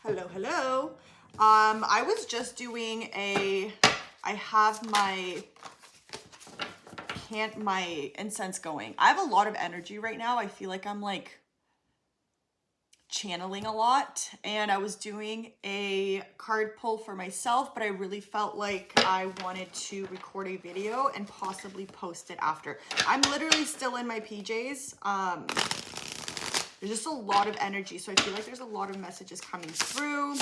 Hello, hello. I was just doing I have my incense going. I have a lot of energy right now. I feel like I'm like channeling a lot, and I was doing a card pull for myself, but I really felt like I wanted to record a video and possibly post it after. I'm literally still in my PJs. There's just a lot of energy, so I feel like there's a lot of messages coming through.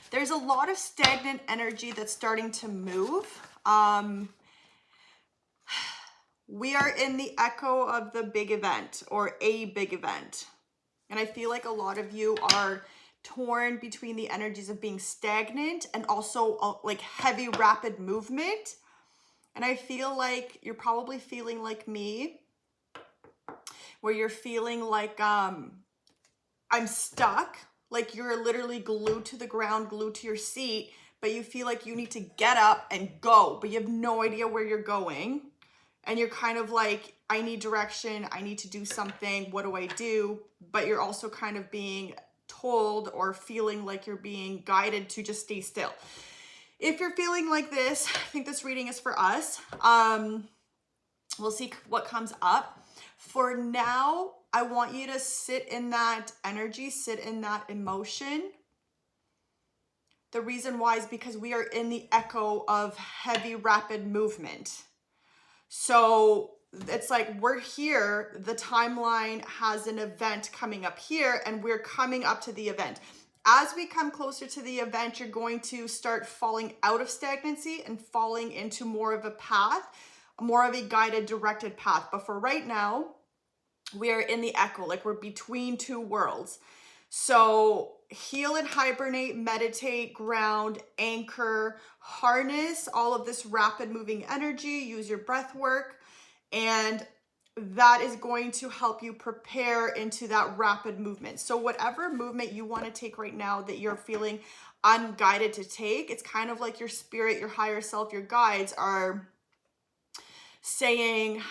There's a lot of stagnant energy that's starting to move. We are in the echo of the big event, or a big event. And I feel like a lot of you are torn between the energies of being stagnant and also like heavy, rapid movement. And I feel like you're probably feeling like me, where you're feeling like I'm stuck, like you're literally glued to the ground, glued to your seat, but you feel like you need to get up and go, but you have no idea where you're going. And you're kind of like, I need direction, I need to do something, what do I do? But you're also kind of being told or feeling like you're being guided to just stay still. If you're feeling like this, I think this reading is for us. We'll see what comes up. For now, I want you to sit in that energy, sit in that emotion. The reason why is because we are in the echo of heavy, rapid movement. So it's like we're here, the timeline has an event coming up here, and we're coming up to the event. As we come closer to the event, you're going to start falling out of stagnancy and falling into more of a path, more of a guided, directed path. But for right now, we are in the echo, like we're between two worlds. So heal and hibernate, meditate, ground, anchor, harness all of this rapid moving energy, use your breath work, and that is going to help you prepare into that rapid movement. So whatever movement you want to take right now that you're feeling unguided to take, it's kind of like your spirit, your higher self, your guides are saying,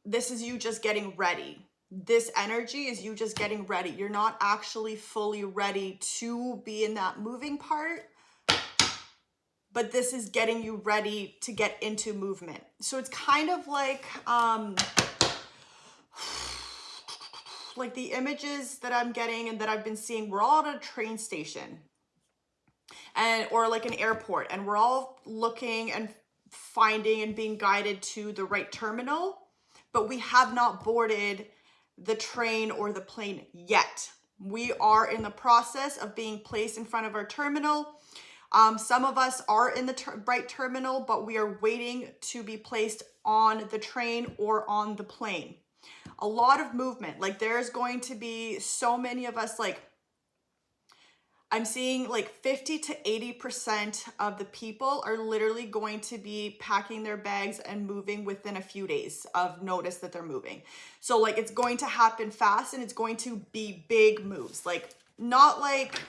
this is you just getting ready. This energy is you just getting ready. You're not actually fully ready to be in that moving part, but this is getting you ready to get into movement. So it's kind of like the images that I'm getting and that I've been seeing, we're all at a train station or like an airport, and we're all looking and finding and being guided to the right terminal, but we have not boarded the train or the plane yet. We are in the process of being placed in front of our terminal. Some of us are in the right terminal, but we are waiting to be placed on the train or on the plane. A lot of movement. Like there's going to be so many of us, like I'm seeing like 50 to 80% of the people are literally going to be packing their bags and moving within a few days of notice that they're moving. So like it's going to happen fast, and it's going to be big moves. Like not like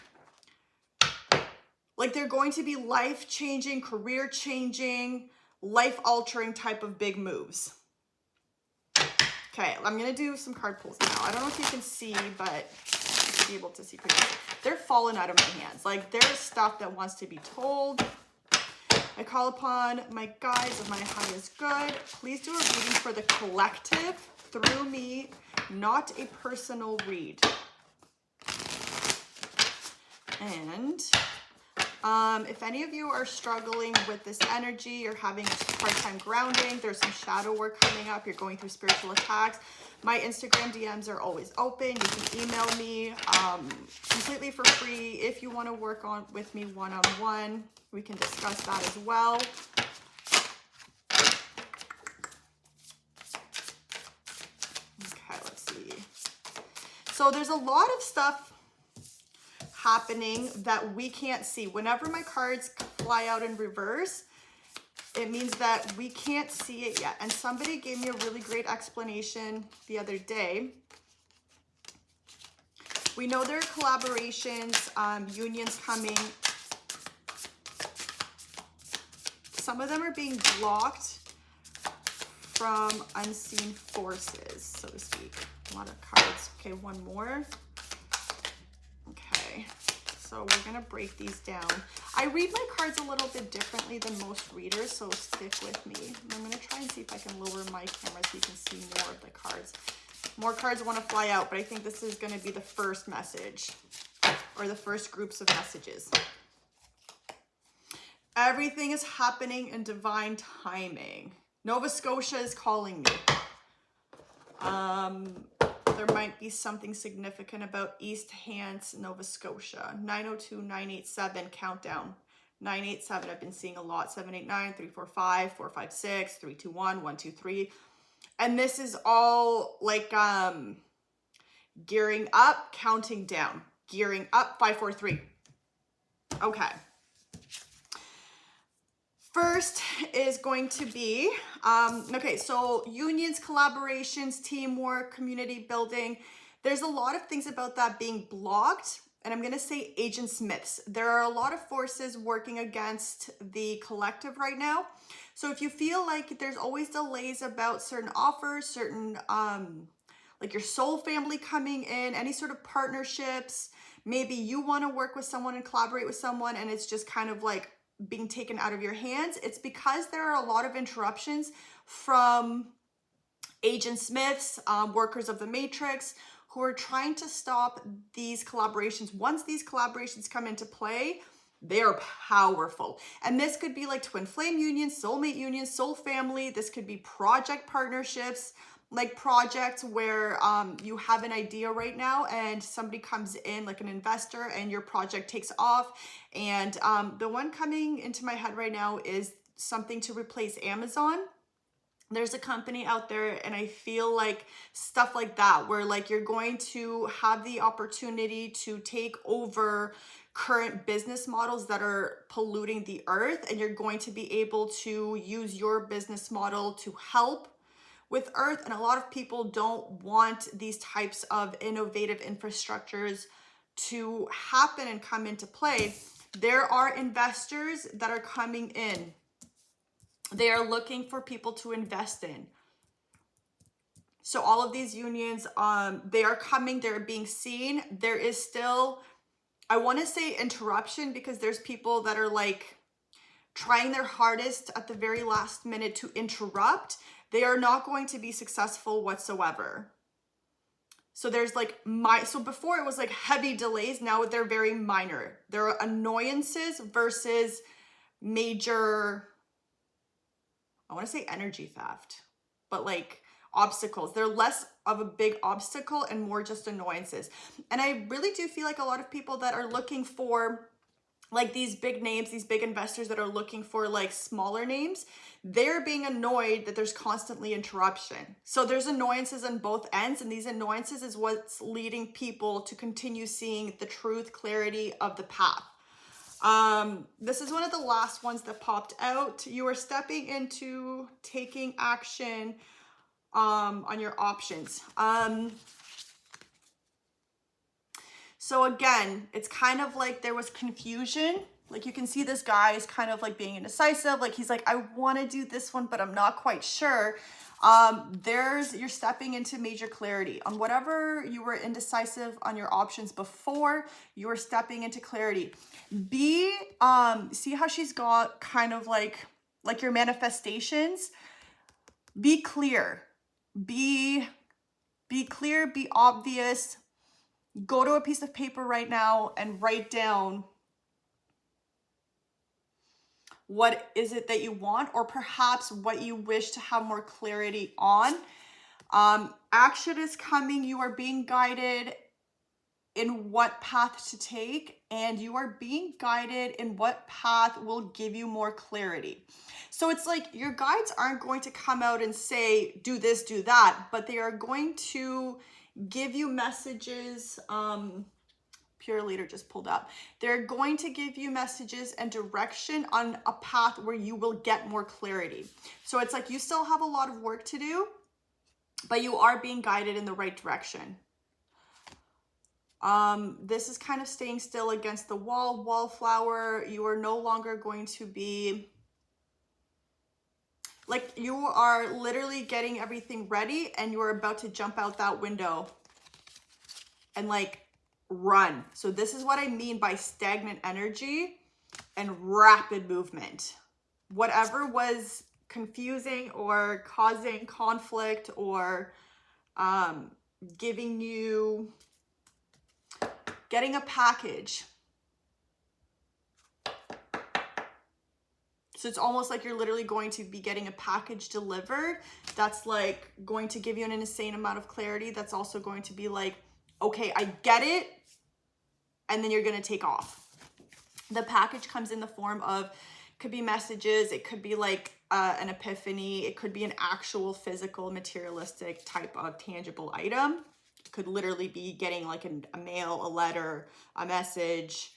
they're going to be life-changing, career-changing, life-altering type of big moves. Okay, I'm gonna do some card pulls now. I don't know if you can see, but be able to see pretty good. They're falling out of my hands. Like there's stuff that wants to be told. I call upon my guides of my highest good. Please do a reading for the collective through me, not a personal read. And if any of you are struggling with this energy, you're having a hard time grounding, there's some shadow work coming up, you're going through spiritual attacks, my Instagram DMs are always open. You can email me completely for free. If you want to work with me one-on-one, we can discuss that as well. Okay, let's see. So there's a lot of stuff happening that we can't see. Whenever my cards fly out in reverse, it means that we can't see it yet. And somebody gave me a really great explanation the other day. We know there are collaborations, unions coming. Some of them are being blocked from unseen forces, so to speak. A lot of cards. Okay, one more. Okay. So we're gonna break these down. I read my cards a little bit differently than most readers, so stick with me. And I'm gonna try and see if I can lower my camera so you can see more of the cards. More cards want to fly out, but I think this is gonna be the first message, or the first groups of messages. Everything is happening in divine timing. Nova Scotia is calling me. There might be something significant about East Hants, Nova Scotia. 902, 987, countdown. 987, I've been seeing a lot. 789, 345, 456, 321, 123. And this is all like gearing up, counting down. Gearing up, 543. Okay. First is going to be, okay, so unions, collaborations, teamwork, community building. There's a lot of things about that being blocked, and I'm gonna say agent Smiths. There are a lot of forces working against the collective right now. So if you feel like there's always delays about certain offers, certain, like your soul family coming in, any sort of partnerships, maybe you wanna work with someone and collaborate with someone and it's just kind of like being taken out of your hands, it's because there are a lot of interruptions from agent Smiths, workers of the matrix, who are trying to stop these collaborations. Once these collaborations come into play, they are powerful. And this could be like twin flame unions, soulmate unions, soul family. This could be project partnerships, like projects where you have an idea right now and somebody comes in like an investor and your project takes off. And the one coming into my head right now is something to replace Amazon. There's a company out there and I feel like stuff like that, where like you're going to have the opportunity to take over current business models that are polluting the earth, and you're going to be able to use your business model to help with earth. And a lot of people don't want these types of innovative infrastructures to happen and come into play. There are investors that are coming in. They are looking for people to invest in. So all of these unions, they are coming, they're being seen. There is still, I want to say interruption, because there's people that are like trying their hardest at the very last minute to interrupt. They are not going to be successful whatsoever. So there's like so before it was like heavy delays. Now they're very minor. There are annoyances versus major, I want to say energy theft, but like obstacles. They're less of a big obstacle and more just annoyances. And I really do feel like a lot of people that are looking for like these big names, these big investors that are looking for like smaller names, they're being annoyed that there's constantly interruption. So there's annoyances on both ends, and these annoyances is what's leading people to continue seeing the truth, clarity of the path. This is one of the last ones that popped out. You are stepping into taking action on your options. So again, it's kind of like there was confusion. Like you can see this guy is kind of like being indecisive. Like he's like, I want to do this one, but I'm not quite sure. You're stepping into major clarity on whatever you were indecisive on your options before. You are stepping into clarity. See how she's got kind of like your manifestations. Be clear. Be clear. Be obvious. Go to a piece of paper right now and write down what is it that you want, or perhaps what you wish to have more clarity on. Action is coming. You are being guided in what path to take, and you are being guided in what path will give you more clarity. So it's like your guides aren't going to come out and say, do this, do that, but they are going to give you messages. Pure Leader just pulled up. They're going to give you messages and direction on a path where you will get more clarity. So it's like you still have a lot of work to do, but you are being guided in the right direction. This is kind of staying still against the wallflower. You are no longer going to be like, you are literally getting everything ready and you are about to jump out that window and like run. So this is what I mean by stagnant energy and rapid movement. Whatever was confusing or causing conflict or getting a package. So it's almost like you're literally going to be getting a package delivered that's like going to give you an insane amount of clarity. That's also going to be like, okay, I get it. And then you're going to take off. The package comes in the form of, could be messages. It could be like an epiphany. It could be an actual physical, materialistic type of tangible item. It could literally be getting like a mail, a letter, a message.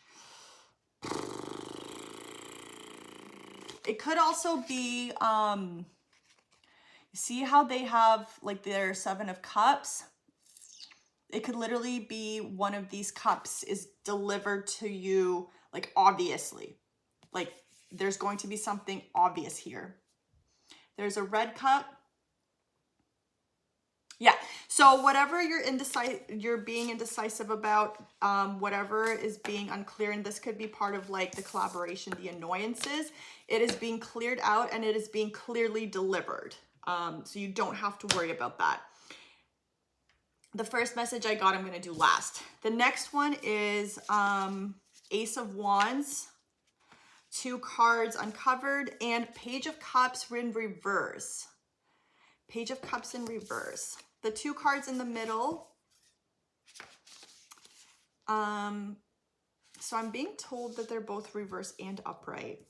It could also be, see how they have like their 7 of Cups? It could literally be one of these cups is delivered to you, like obviously. Like there's going to be something obvious here. There's a red cup. Yeah, so whatever you're being indecisive about, whatever is being unclear, and this could be part of like the collaboration, the annoyances, it is being cleared out and it is being clearly delivered. So you don't have to worry about that. The first message I got, I'm going to do last. The next one is Ace of Wands, 2 cards uncovered, and Page of Cups in reverse. Page of Cups in reverse. The 2 cards in the middle. So I'm being told that they're both reverse and upright.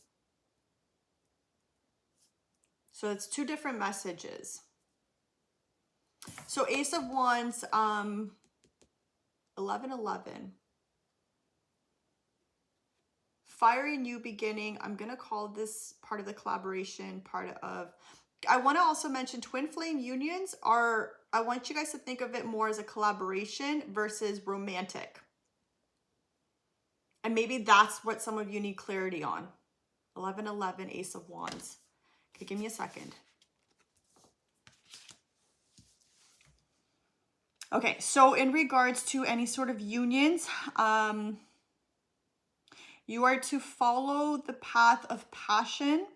So it's 2 different messages. So Ace of Wands, 1111. Fiery new beginning. I'm going to call this part of the collaboration, I want to also mention twin flame unions are, I want you guys to think of it more as a collaboration versus romantic. And maybe that's what some of you need clarity on. 1111, Ace of Wands. Okay, give me a second. Okay, so in regards to any sort of unions, you are to follow the path of passion.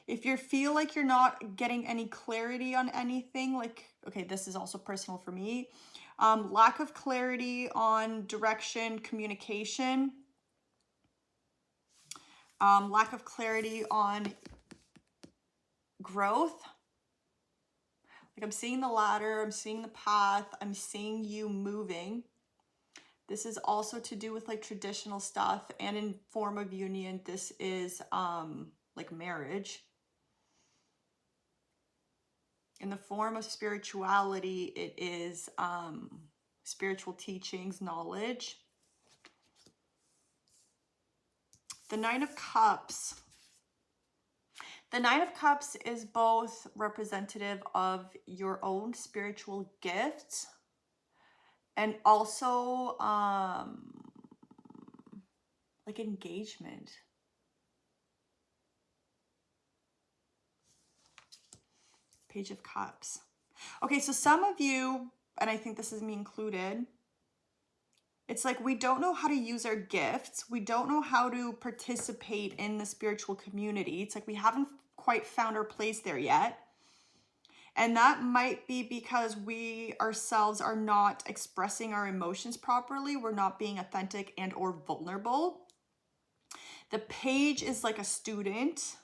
If you feel like you're not getting any clarity on anything, like, okay, this is also personal for me. Lack of clarity on direction, communication. Lack of clarity on growth. Like I'm seeing the ladder, I'm seeing the path, I'm seeing you moving. This is also to do with like traditional stuff, and in form of union, this is like marriage. In the form of spirituality, it is spiritual teachings, knowledge. The 9 of Cups. The 9 of Cups is both representative of your own spiritual gifts and also like engagement. Page of Cups. Okay, so some of you, and I think this is me included, it's like we don't know how to use our gifts. We don't know how to participate in the spiritual community. It's like we haven't quite found our place there yet. And that might be because we ourselves are not expressing our emotions properly. We're not being authentic and or vulnerable. The page is like a student.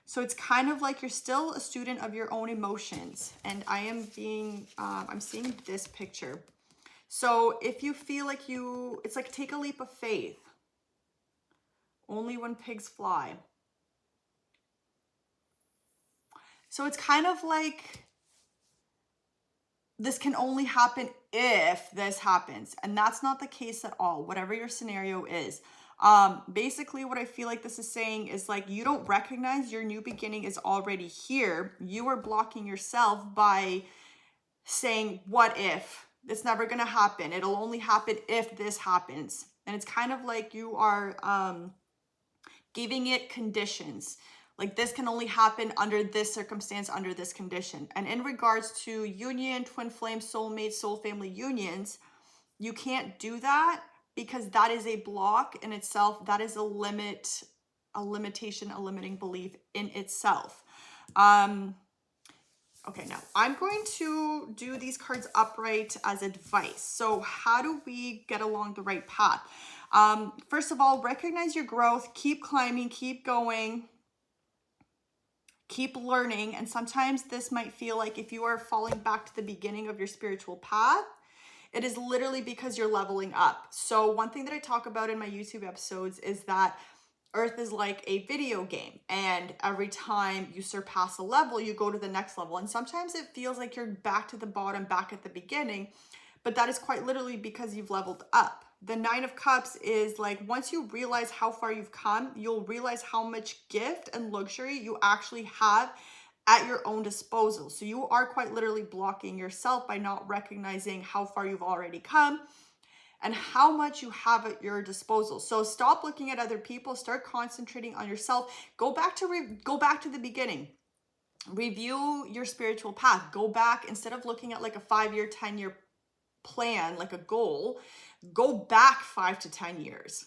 So it's kind of like you're still a student of your own emotions. And I'm seeing this picture. So if you feel like it's like take a leap of faith. Only when pigs fly. So it's kind of like this can only happen if this happens. And that's not the case at all, whatever your scenario is. Basically what I feel like this is saying is like you don't recognize your new beginning is already here. You are blocking yourself by saying, what if? It's never going to happen. It'll only happen if this happens. And it's kind of like you are giving it conditions. Like this can only happen under this circumstance, under this condition. And in regards to union, twin flame, soulmate, soul family unions, you can't do that because that is a block in itself. That is a limit, a limitation, a limiting belief in itself. Okay, now I'm going to do these cards upright as advice. So how do we get along the right path? First of all, recognize your growth, keep climbing, keep going, keep learning. And sometimes this might feel like if you are falling back to the beginning of your spiritual path, it is literally because you're leveling up. So one thing that I talk about in my YouTube episodes is that Earth is like a video game, and every time you surpass a level, you go to the next level. And sometimes it feels like you're back to the bottom, back at the beginning, but that is quite literally because you've leveled up. The Nine of Cups is like, once you realize how far you've come, you'll realize how much gift and luxury you actually have at your own disposal. So you are quite literally blocking yourself by not recognizing how far you've already come and how much you have at your disposal. So stop looking at other people, start concentrating on yourself. Go back to the beginning. Review your spiritual path. Go back, instead of looking at like a 5-year, 10-year plan, like a goal, go back 5 to 10 years.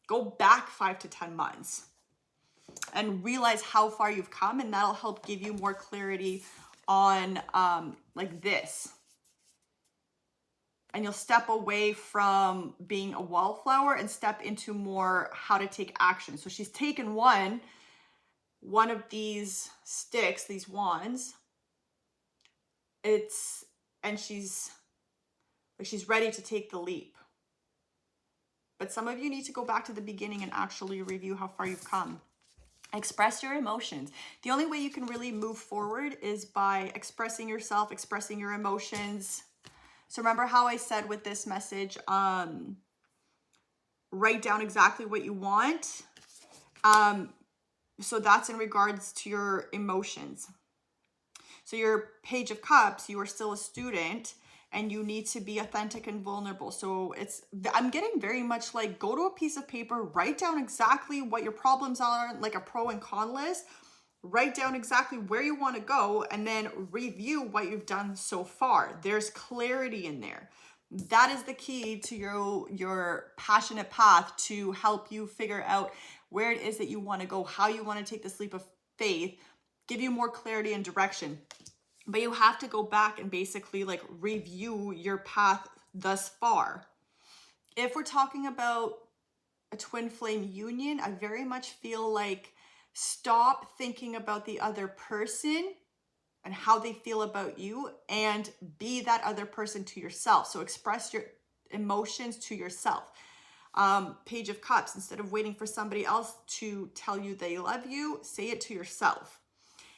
Go back 5 to 10 months and realize how far you've come, and that'll help give you more clarity on like this. And you'll step away from being a wallflower and step into more how to take action. So she's taken one of these sticks, these wands. And she's ready to take the leap. But some of you need to go back to the beginning and actually review how far you've come. Express your emotions. The only way you can really move forward is by expressing yourself, expressing your emotions. So remember how I said with this message, write down exactly what you want. So that's in regards to your emotions. So your Page of Cups, you are still a student and you need to be authentic and vulnerable. So I'm getting very much like, go to a piece of paper, write down exactly what your problems are, like a pro and con list. Write down exactly where you want to go and then review what you've done so far. There's clarity in there. That is the key to your passionate path to help you figure out where it is that you want to go, how you want to take this leap of faith, give you more clarity and direction. But you have to go back and basically like review your path thus far. If we're talking about a twin flame union, I very much feel like stop thinking about the other person and how they feel about you and be that other person to yourself. So express your emotions to yourself. Page of Cups, instead of waiting for somebody else to tell you they love you, say it to yourself.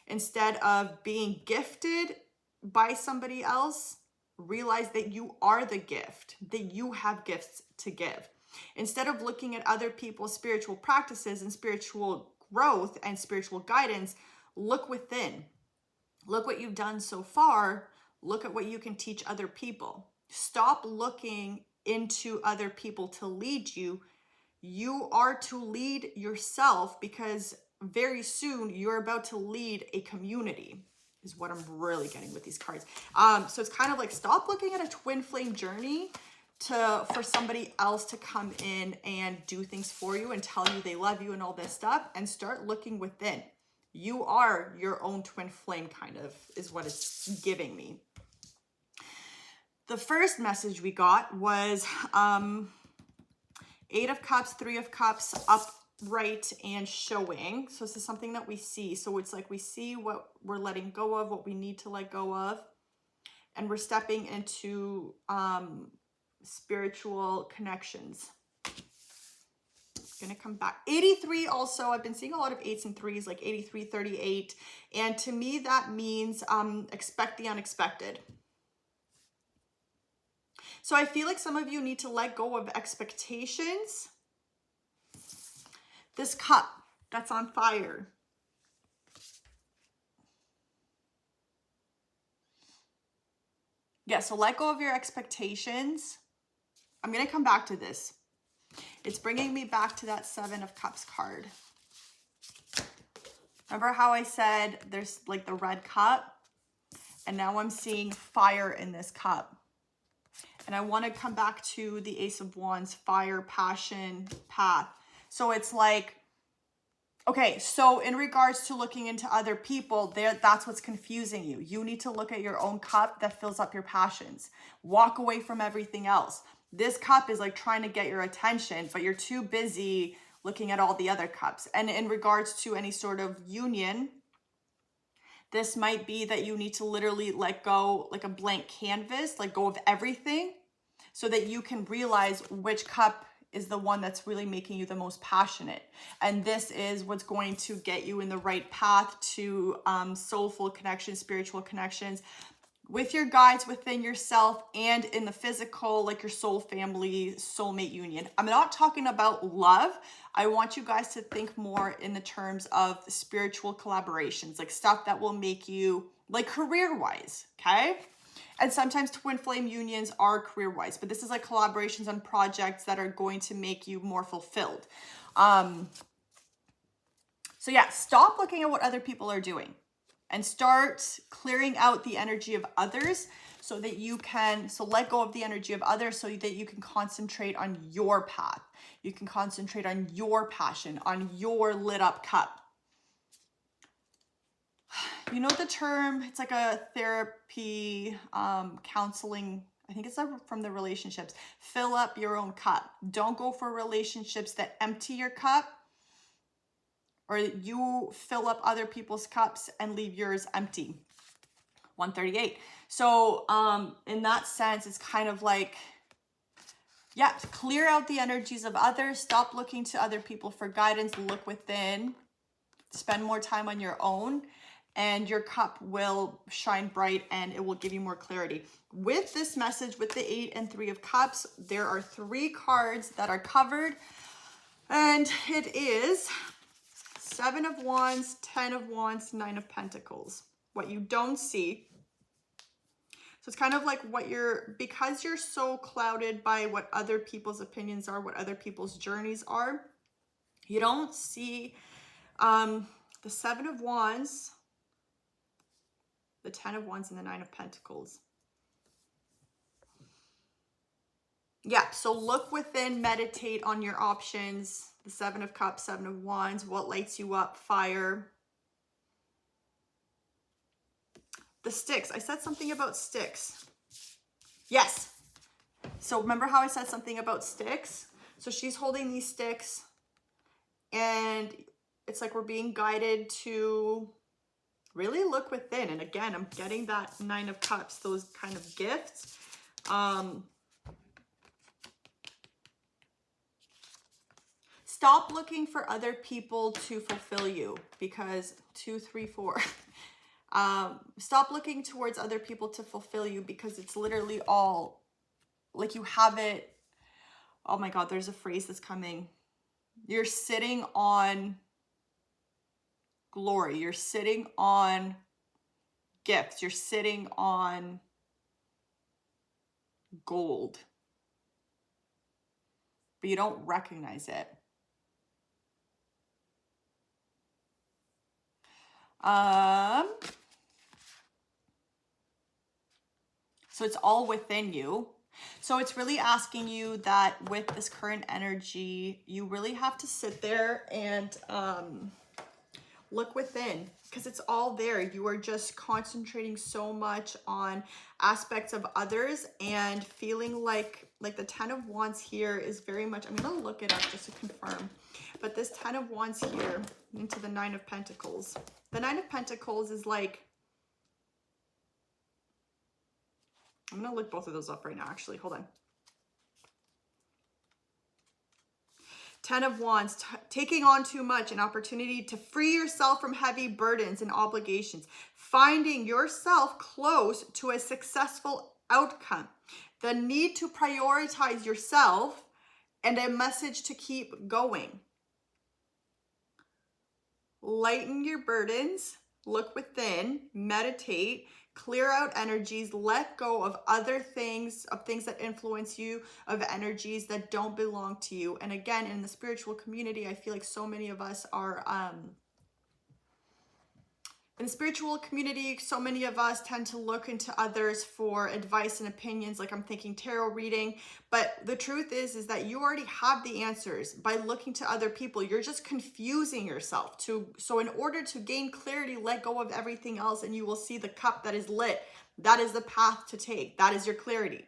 Instead of being gifted by somebody else, realize that you are the gift, that you have gifts to give. Instead of looking at other people's spiritual practices and spiritual growth and spiritual guidance, look within. Look what you've done so far. Look at what you can teach other people. Stop looking into other people to lead you. You are to lead yourself, because very soon you're about to lead a community, is what I'm really getting with these cards. So it's kind of like, stop looking at a twin flame journey for somebody else to come in and do things for you and tell you they love you and all this stuff, and start looking within. You are your own twin flame, kind of, is what it's giving me. The first message we got was 8 of Cups, 3 of Cups, upright and showing. So this is something that we see. So it's like we see what we're letting go of, what we need to let go of, and we're stepping into spiritual connections. Gonna come back. 83 also, I've been seeing a lot of 8s and 3s, like 83, 38. And to me, that means expect the unexpected. So I feel like some of you need to let go of expectations. This cup that's on fire. Yeah, so let go of your expectations. I'm gonna come back to this. It's bringing me back to that 7 of Cups card. Remember how I said there's like the red cup? And now I'm seeing fire in this cup. And I want to come back to the Ace of Wands, fire, passion, path. So it's like, okay, so in regards to looking into other people, that's what's confusing you. You need to look at your own cup that fills up your passions. Walk away from everything else. This cup is like trying to get your attention, but you're too busy looking at all the other cups. And in regards to any sort of union, this might be that you need to literally let go, like a blank canvas, let go of everything so that you can realize which cup is the one that's really making you the most passionate. And this is what's going to get you in the right path to soulful connections, spiritual connections with your guides within yourself and in the physical, like your soul family, soulmate union. I'm not talking about love. I want you guys to think more in the terms of spiritual collaborations, like stuff that will make you like career-wise, okay? And sometimes twin flame unions are career-wise, but this is like collaborations on projects that are going to make you more fulfilled. So yeah, stop looking at what other people are doing and start clearing out the energy of others so that you can, so let go of the energy of others so that you can concentrate on your path. You can concentrate on your passion, on your lit up cup. You know the term, it's like a therapy, counseling, I think it's from the relationships. Fill up your own cup. Don't go for relationships that empty your cup, or you fill up other people's cups and leave yours empty. 138. So in that sense, it's kind of like, yeah, clear out the energies of others. Stop looking to other people for guidance. Look within. Spend more time on your own, and your cup will shine bright and it will give you more clarity. With this message, with the 8 and 3 of Cups, there are 3 cards that are covered, and it is 7 of Wands, 10 of Wands, 9 of Pentacles. What you don't see. So it's kind of like what because you're so clouded by what other people's opinions are, what other people's journeys are, you don't see the 7 of Wands, the 10 of Wands, and the 9 of Pentacles. Yeah, so look within, meditate on your options. The 7 of Cups, 7 of Wands, what lights you up, fire. The sticks, I said something about sticks. Yes. So remember how I said something about sticks? So she's holding these sticks and it's like we're being guided to really look within. And again, I'm getting that 9 of Cups, those kind of gifts. Stop looking for other people to fulfill you, because 2, 3, 4. Stop looking towards other people to fulfill you, because it's literally all like you have it. Oh my God, there's a phrase that's coming. You're sitting on glory. You're sitting on gifts. You're sitting on gold, but you don't recognize it. So it's all within you. So it's really asking you that with this current energy, you really have to sit there and look within, because it's all there. You are just concentrating so much on aspects of others and feeling like the 10 of Wands here is very much, I'm going to look it up just to confirm, but this 10 of Wands here into the 9 of Pentacles. The 9 of Pentacles is like, I'm going to look both of those up right now, actually. Hold on. 10 of Wands, taking on too much, an opportunity to free yourself from heavy burdens and obligations, finding yourself close to a successful outcome, the need to prioritize yourself, and a message to keep going. Lighten your burdens, look within, meditate, clear out energies, let go of other things, of things that influence you, of energies that don't belong to you. And again, in the spiritual community, I feel like so many of us are In the spiritual community, so many of us tend to look into others for advice and opinions, like I'm thinking tarot reading. But the truth is that you already have the answers by looking to other people. You're just confusing yourself. So in order to gain clarity, let go of everything else and you will see the cup that is lit. That is the path to take. That is your clarity.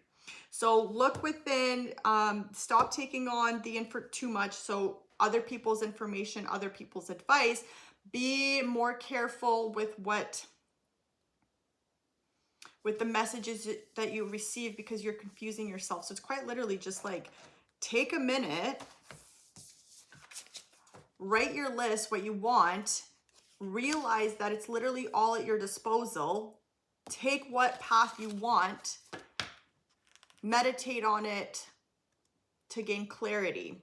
So look within, stop taking on the info too much. So other people's information, other people's advice. Be more careful with the messages that you receive because you're confusing yourself. So it's quite literally just like, take a minute, write your list, what you want, realize that it's literally all at your disposal. Take what path you want, meditate on it to gain clarity.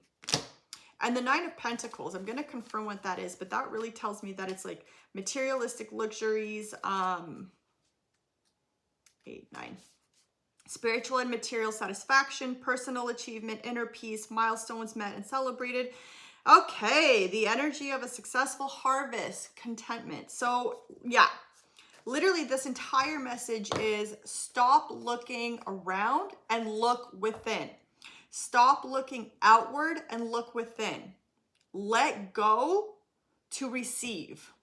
And the Nine of Pentacles, I'm going to confirm what that is, but that really tells me that it's like materialistic luxuries, 8, 9. Spiritual and material satisfaction, personal achievement, inner peace, milestones met and celebrated. Okay, the energy of a successful harvest, contentment. So yeah, literally this entire message is stop looking around and look within. Stop looking outward and look within. Let go to receive.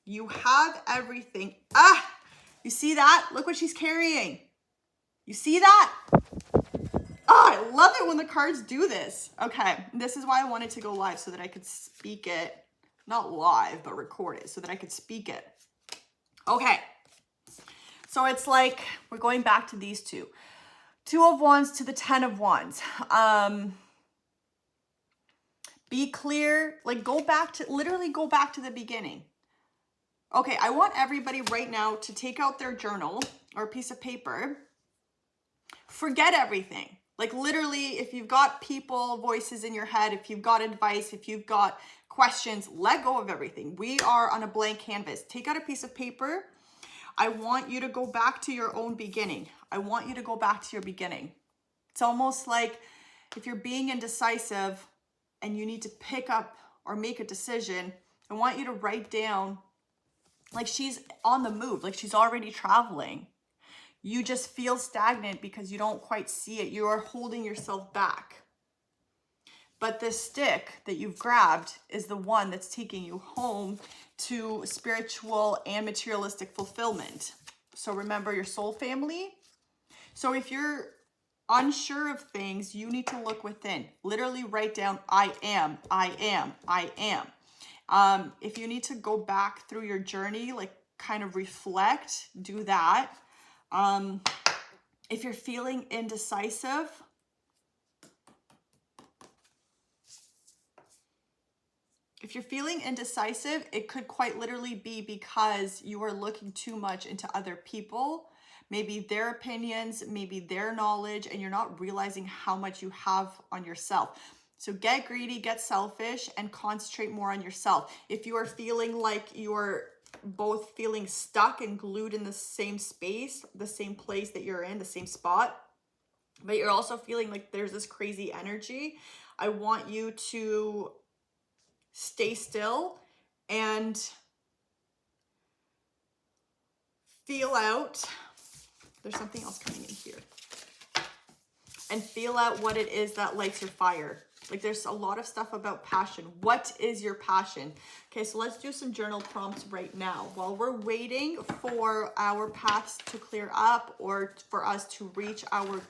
You have everything. Ah, you see that? Look what she's carrying. You see that? Oh, I love it when the cards do this. Okay, this is why I wanted to go live so that I could speak it. Not live, but record it so that I could speak it. Okay, so it's like we're going back to these two. 2 of Wands to the 10 of Wands. Be clear, like literally go back to the beginning. Okay, I want everybody right now to take out their journal or a piece of paper. Forget everything. Like literally, if you've got people, voices in your head, if you've got advice, if you've got questions, let go of everything. We are on a blank canvas. Take out a piece of paper. I want you to go back to your own beginning. I want you to go back to your beginning. It's almost like if you're being indecisive and you need to pick up or make a decision, I want you to write down, like she's on the move, like she's already traveling. You just feel stagnant because you don't quite see it. You are holding yourself back. But this stick that you've grabbed is the one that's taking you home to spiritual and materialistic fulfillment. So remember your soul family. So if you're unsure of things, you need to look within. Literally write down, I am, I am, I am. If you need to go back through your journey, like kind of reflect, do that. If you're feeling indecisive, it could quite literally be because you are looking too much into other people, maybe their opinions, maybe their knowledge, and you're not realizing how much you have on yourself. So get greedy, get selfish, and concentrate more on yourself. If you are feeling like you're both feeling stuck and glued in the same space, the same place that you're in, the same spot, but you're also feeling like there's this crazy energy, I want you to stay still and feel out. There's something else coming in here. And feel out what it is that lights your fire. Like there's a lot of stuff about passion. What is your passion? Okay, so let's do some journal prompts right now. While we're waiting for our paths to clear up or for us to reach our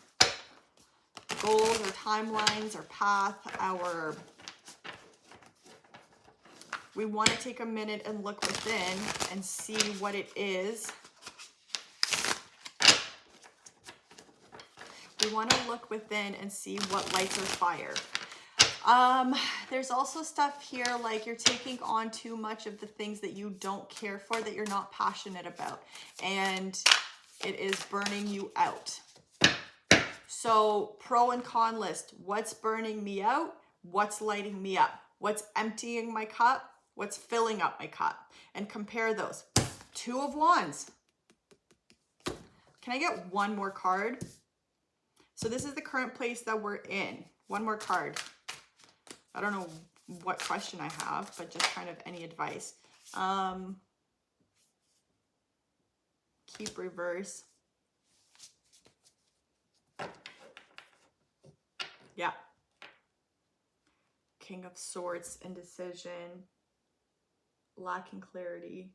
goals or timelines or path, we want to take a minute and look within and see what it is. We want to look within and see what lights our fire. There's also stuff here like you're taking on too much of the things that you don't care for, that you're not passionate about, and it is burning you out. So pro and con list, what's burning me out? What's lighting me up? What's emptying my cup? What's filling up my cup? And compare those. 2 of Wands. Can I get one more card? So this is the current place that we're in. One more card. I don't know what question I have, but just kind of any advice. Keep reverse. Yeah. King of Swords, indecision, lacking clarity.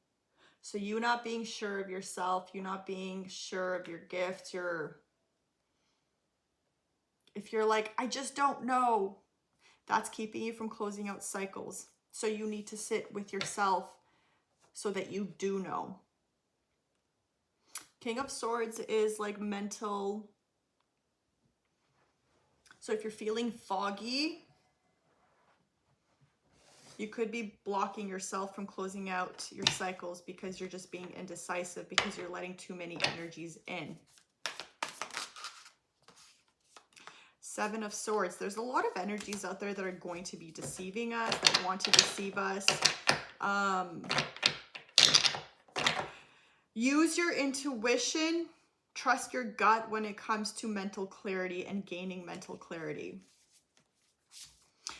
So you not being sure of yourself, you not being sure of your gifts, if you're like, I just don't know, that's keeping you from closing out cycles. So you need to sit with yourself so that you do know. King of Swords is like mental. So if you're feeling foggy, you could be blocking yourself from closing out your cycles because you're just being indecisive, because you're letting too many energies in. Seven of Swords. There's a lot of energies out there that are going to be deceiving us, that want to deceive us. Use your intuition. Trust your gut when it comes to mental clarity and gaining mental clarity.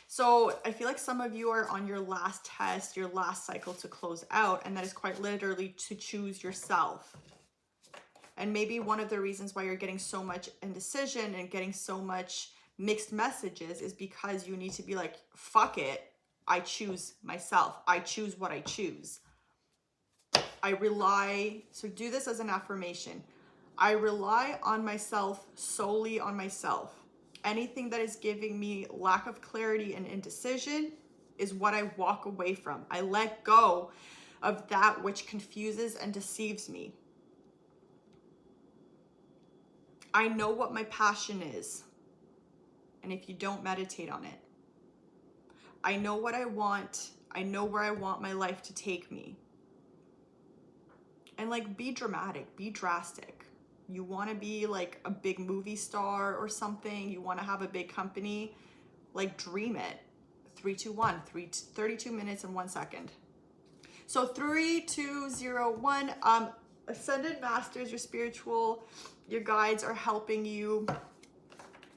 So I feel like some of you are on your last test, your last cycle to close out, and that is quite literally to choose yourself. And maybe one of the reasons why you're getting so much indecision and getting so much mixed messages is because you need to be like, fuck it, I choose myself. I choose what I choose. I rely, so do this as an affirmation. I rely on myself, solely on myself. Anything that is giving me lack of clarity and indecision is what I walk away from. I let go of that which confuses and deceives me. I know what my passion is, and if you don't, meditate on it. I know what I want. I know where I want my life to take me. And like, be dramatic, be drastic. You want to be like a big movie star or something, you want to have a big company, like dream it. 3, 2, 1, 32 minutes and 1 second. So 3, 2, 0, 1. Ascended Masters, your guides are helping you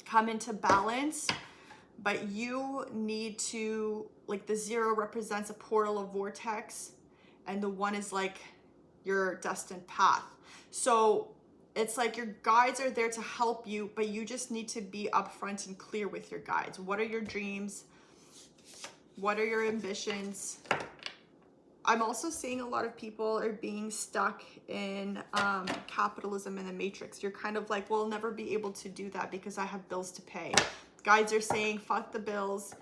come into balance, but you need to, like, the 0 represents a portal, of vortex, and the 1 is like your destined path. So it's like your guides are there to help you, but you just need to be upfront and clear with your guides. What are your dreams? What are your ambitions? I'm also seeing a lot of people are being stuck in capitalism in the matrix. You're kind of like, well, I'll never be able to do that because I have bills to pay. Guides are saying, fuck the bills.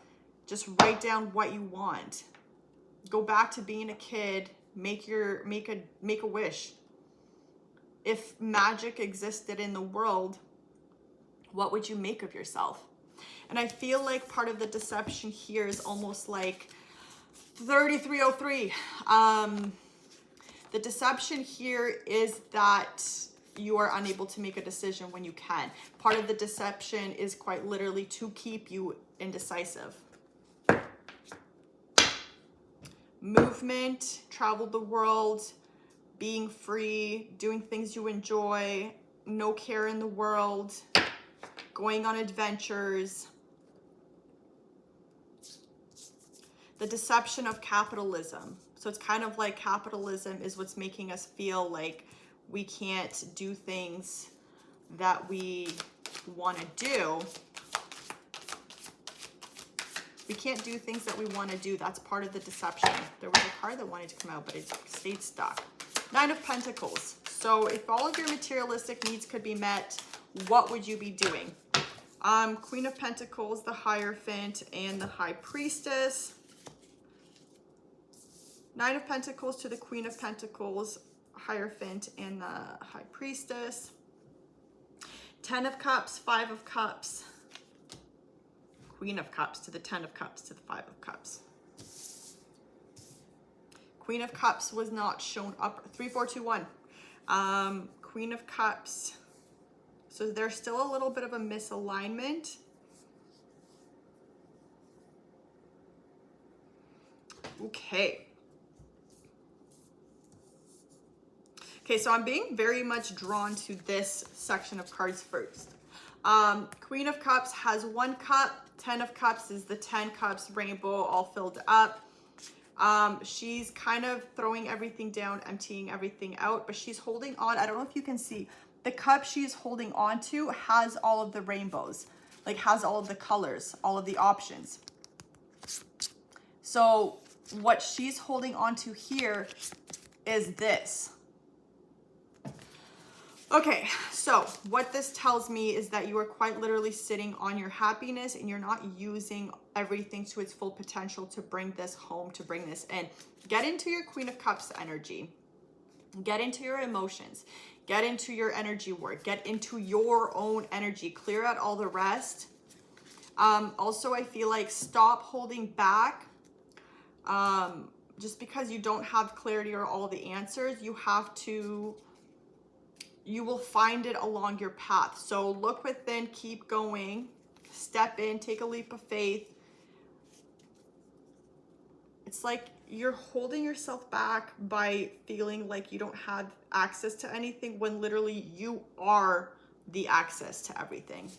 Just write down what you want. Go back to being a kid. Make a wish. If magic existed in the world, what would you make of yourself? And I feel like part of the deception here is almost like 3303. The deception here is that you are unable to make a decision when you can. Part of the deception is quite literally to keep you indecisive. Movement, travel the world, being free, doing things you enjoy, no care in the world, going on adventures. The deception of capitalism. So it's kind of like capitalism is what's making us feel like we can't do things that we want to do. We can't do things that we want to do. That's part of the deception. There was a card that wanted to come out, but it stayed stuck. 9 of Pentacles. So if all of your materialistic needs could be met, what would you be doing? Queen of Pentacles, the Hierophant, and the High Priestess. 9 of Pentacles to the Queen of Pentacles, Hierophant, and the High Priestess. 10 of Cups, 5 of Cups. Queen of Cups to the 10 of Cups to the 5 of Cups. Queen of Cups was not shown up. 3, 4, 2, 1. Queen of Cups. So there's still a little bit of a misalignment. Okay. Okay, so I'm being very much drawn to this section of cards first. Queen of Cups has 1 cup. 10 of Cups is the 10 cups rainbow all filled up. She's kind of throwing everything down, emptying everything out, but she's holding on. I don't know if you can see. The cup she's holding on to has all of the rainbows, like has all of the colors, all of the options. So what she's holding on to here is this. Okay, so what this tells me is that you are quite literally sitting on your happiness and you're not using everything to its full potential to bring this home, to bring this in. Get into your Queen of Cups energy. Get into your emotions. Get into your energy work. Get into your own energy. Clear out all the rest. Also, I feel like stop holding back. Just because you don't have clarity or all the answers, you will find it along your path. So look within, keep going, step in, take a leap of faith. It's like you're holding yourself back by feeling like you don't have access to anything when literally you are the access to everything.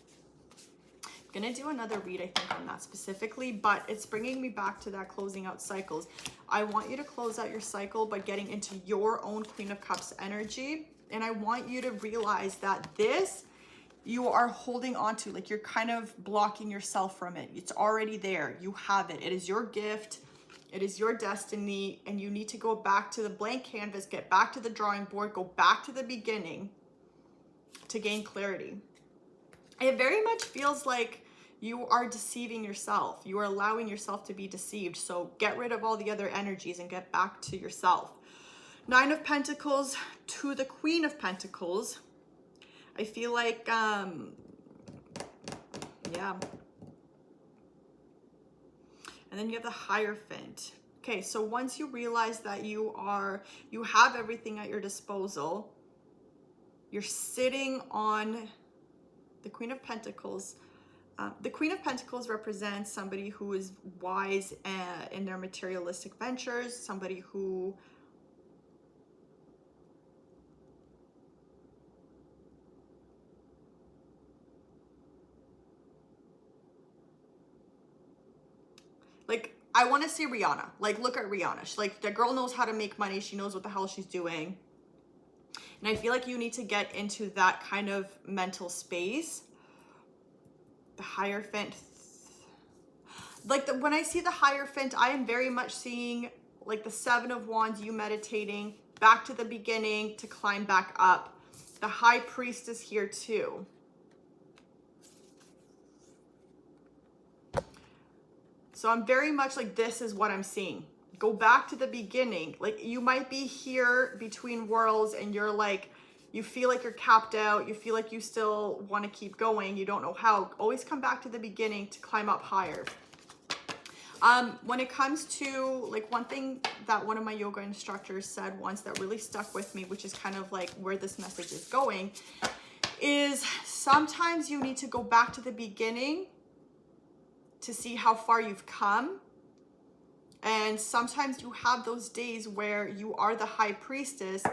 I'm gonna do another read, I think, on that specifically, but it's bringing me back to that closing out cycles. I want you to close out your cycle by getting into your own Queen of Cups energy. And I want you to realize that this you are holding on to, like you're kind of blocking yourself from it. It's already there. You have it. It is your gift. It is your destiny. And you need to go back to the blank canvas, get back to the drawing board, go back to the beginning to gain clarity. It very much feels like you are deceiving yourself. You are allowing yourself to be deceived. So get rid of all the other energies and get back to yourself. Nine of Pentacles to the Queen of Pentacles. I feel like, yeah. And then you have the Hierophant. Okay, so once you realize that you have everything at your disposal, you're sitting on the Queen of Pentacles. The Queen of Pentacles represents somebody who is wise in their materialistic ventures, somebody who like, I want to see Rihanna. Like, look at Rihanna. Like, the girl knows how to make money. She knows what the hell she's doing. And I feel like you need to get into that kind of mental space. The Hierophant. Like, when I see the Hierophant, I am very much seeing, like, the Seven of Wands, you meditating, back to the beginning to climb back up. The High Priestess here, too. So I'm very much like, this is what I'm seeing. Go back to the beginning. Like, you might be here between worlds and you're like, you feel like you're capped out. You feel like you still want to keep going. You don't know how. Always come back to the beginning to climb up higher. When it comes to, like, one thing that one of my yoga instructors said once that really stuck with me, which is kind of like where this message is going, is sometimes you need to go back to the beginning to see how far you've come. And sometimes you have those days where you are the High Priestess,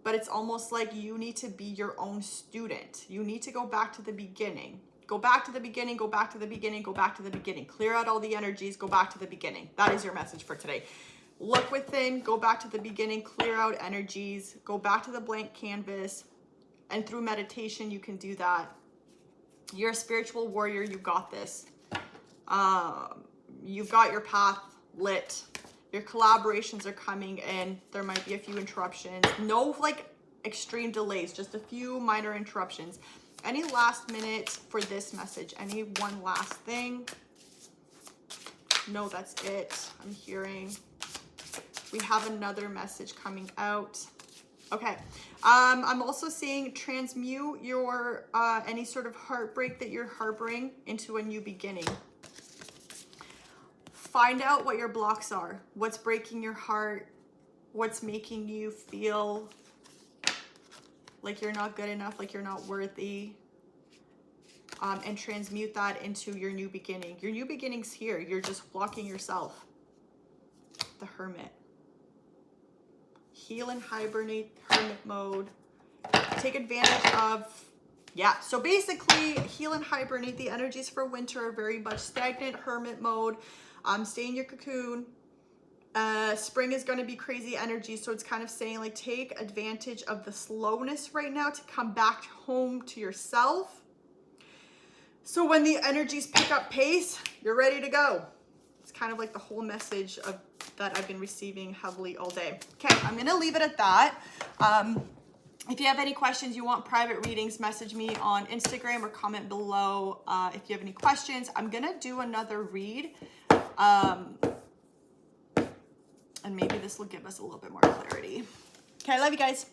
but it's almost like you need to be your own student. You need to go back to the beginning. Go back to the beginning, go back to the beginning, go back to the beginning. Clear out all the energies, go back to the beginning. That is your message for today. Look within, go back to the beginning, clear out energies, go back to the blank canvas. And through meditation, you can do that. You're a spiritual warrior, you got this. You've got your path lit. Your collaborations are coming in. There might be a few interruptions. No, like, extreme delays, just a few minor interruptions. Any last minute for this message? Any one last thing? No, that's it. I'm hearing. We have another message coming out. Okay. I'm also seeing transmute your any sort of heartbreak that you're harboring into a new beginning. Find out what your blocks are, what's breaking your heart, what's making you feel like you're not good enough, like you're not worthy, and transmute that into your new beginning. Your new beginning's here. You're just blocking yourself. The Hermit. Heal and hibernate, hermit mode. Take advantage of, yeah, so basically heal and hibernate. The energies for winter are very much stagnant, hermit mode. Stay in your cocoon. Spring is going to be crazy energy. So it's kind of saying like, take advantage of the slowness right now to come back home to yourself. So when the energies pick up pace, you're ready to go. It's kind of like the whole message of that I've been receiving heavily all day. Okay, I'm going to leave it at that. If you have any questions, you want private readings, message me on Instagram or comment below if you have any questions. I'm going to do another read. And maybe this will give us a little bit more clarity. Okay, I love you guys.